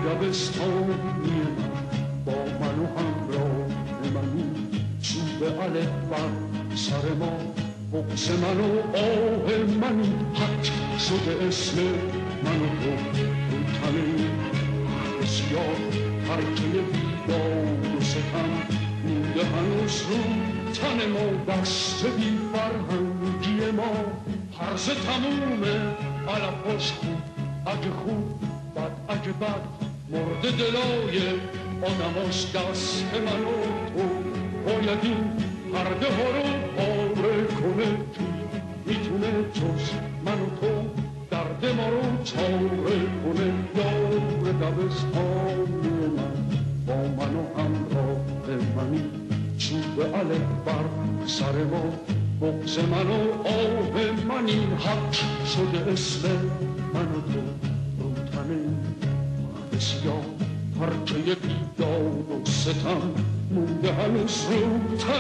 دبستانی من با من و همراه منی، چوب الف بر سر ما، بغض من و آه منی، حک شده اسم من و تو رو تنه بسیار ترکه بیداد و ستم مونده هنوز رو تن ما، بسته بی فرهنگی ما، هرزه تمومه علفاش خوب اگه خوب بد اگه بد، مرد دلای آدماش دست من و تو، باید این پرده ها رو پاره کنه، کی میتونه جز من و تو درد ما رو چاره کنه. یار دبستانی من با من و همراه منی، چوب الف بر سر ما، بغض من و آه منی، حق شده اسم من و تو رو تنه بسیار ترکه بیداد و ستم مونده هنوز رو تنه.